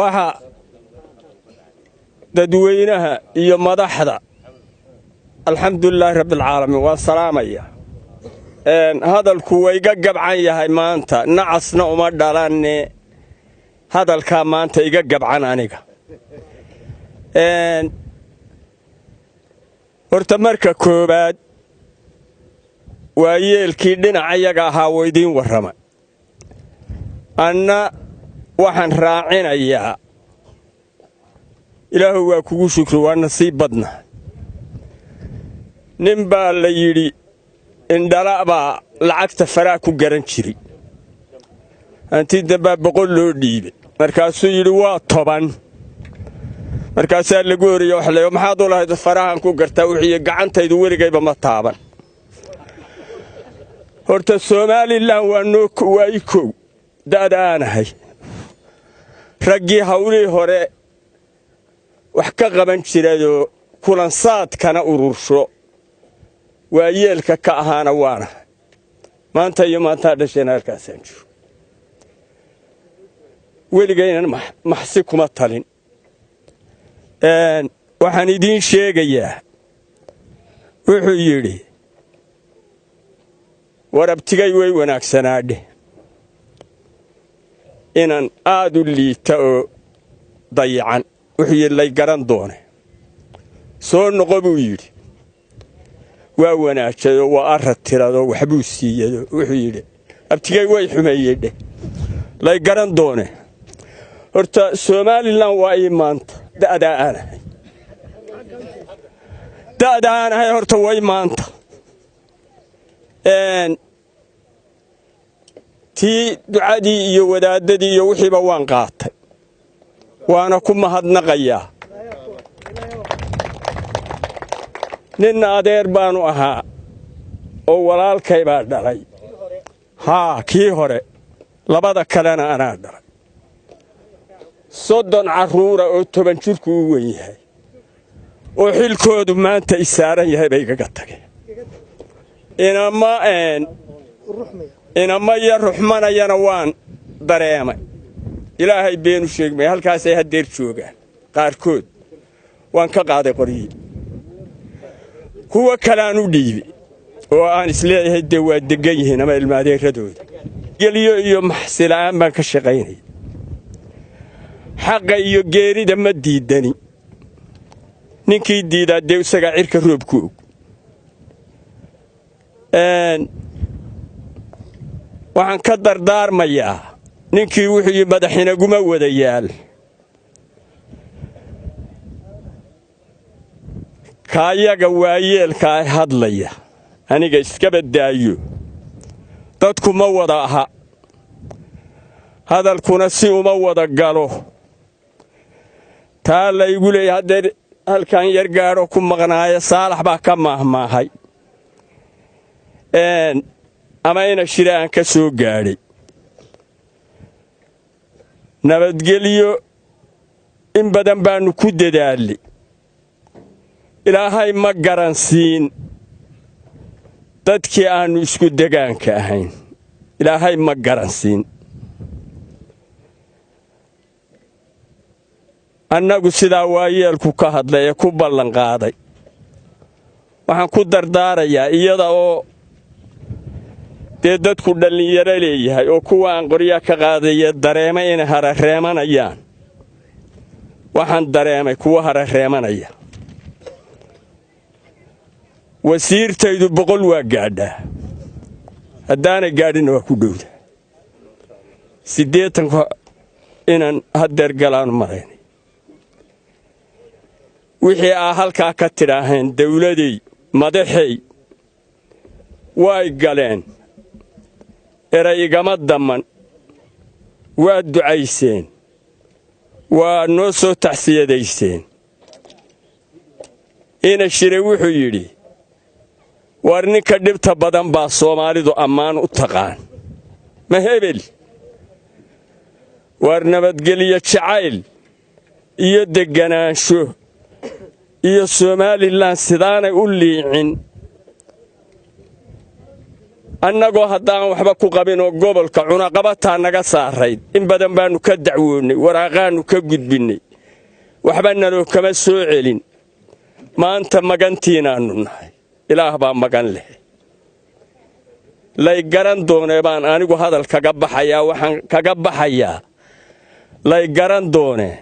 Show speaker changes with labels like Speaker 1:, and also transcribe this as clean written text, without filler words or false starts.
Speaker 1: waxa dadweynaha iyo madaxda alxamdulillaah rabbil caalamiin waa salaamaya hadalku way iga gabcan yahay maanta nacasna uma dhalanne hadalka maanta iga gabcan aniga horta marka koobaad waa yeelkii dhinacayaga ahaa weydiin warramay anna waxaan raacinayaa ilaahu waa kugu shukri waa nasiib badna nin baa la yidhi indhala baa lacagta faraa ku garan jiri hantii dambaa 100 loo dhiibay markaasuu yidhi waa 10 markaasaa lagu horiye wax leeyo maxaad u lahayd farahan ku gartaa wixii gacantaydu weligayba ma taaban horta Soomaaliland waa ikow da'daanahay raggii hawlii hore wax ka qaban jirado kulan saadkana urursho waa yeelka ka ahaana waana maanta iyo maanta dhasheen halkaasaan jiro weligayna maxsi kuma talin waxaan idiin sheegayaa wuxuu yidhi warabtigay way wanaagsanaadhe inaan aad u liita oo dayacan wuxuu yidhi lay garan doone soo noqo buu yidhi waa wanaajado waa arad tirado waxbuu siiyado wuxuu yidhi abtigay way xumeeyedhe lay garan doone horta Soomaaliland waa ii maanta da'daanahay horta way maanta tii ducadii iyo wadaadadii iyo wixiiba waan qaatay waana ku mahadnaqayaa nin adeer baanu ahaa oo walaalkay baa dhalay kii hore labada kalena anaa dhalay 30 carruura oo 10 jirku u weyn yahay oo xilkoodu maanta isaaran yahay bay iga tageen inama iyo ruxmanayana waan dareemay ilaahay beenu sheegmay halkaasay hadeer joogaan qaarkood waan ka qaaday qoryi kuwa kalaan u dhiibay oo aan isleeyahay waa degan yihiin ama ilmaadeeradooda geliyo iyo maxsilaan baan ka shaqaynay xaqa iyo geerida ma diidani ninkii diidaa dee isaga cirka roobku og waxaan ka dardaarmayaa ninkii wuxuu madaxinaguma wada yaal kaayaga waayeelka ay hadlaya aniga iska badaayo dadku ma wada aha hadalkuna si uma wada galo taa la igu leeyahay haddee halkan yar gaadho ku maqnaaya saalax baa ka maahmaahay ama ina shira aan ka soo gaadhay nabadgelyo in badan baanu ku dadaalay ilaahay ma garansiin dadkii aanu isku degaanka ahayn ilaahay ma garansiin annagu sidaa waayeelku ka hadlay ee ku ballan qaaday waxaan ku dardaarayaa iyada oo dee dadku dhallinyaro leeyahay oo kuwa aan qoryaa ka qaadaya dareemay inay harareemanayaan waxaan dareemay kuwa harareemanaya wasiirtaydu 100 waa gaadhaa haddaanay gaadhina waa ku dhowda 80 inaan hadeer galaan marayn wixii halkaa ka tidhaaheen dawladay madaxay way galeen eray igama damman waa ducayseen waa noo soo taxsiyadayseen ina shire wuxuu yidhi war ninka dhibta badan baa Soomaalidu ammaan u taqaan ma hebel war nabadgelyo jacayl iyo deganaansho iyo Soomaaliland sidaanay u liicin annagoo haddaan waxba ku qabinoo gobolka cunaqabataa naga saarayd in badan baannu ka dacwoonnay waraaqaannu ka gudbinnay waxba naloo kama soo celin maanta magantiinaannu nahay ilaah baa magan leh lay garan doonee baan anigu hadal kaga baxayaa waxaan kaga baxayaa lay garan doonee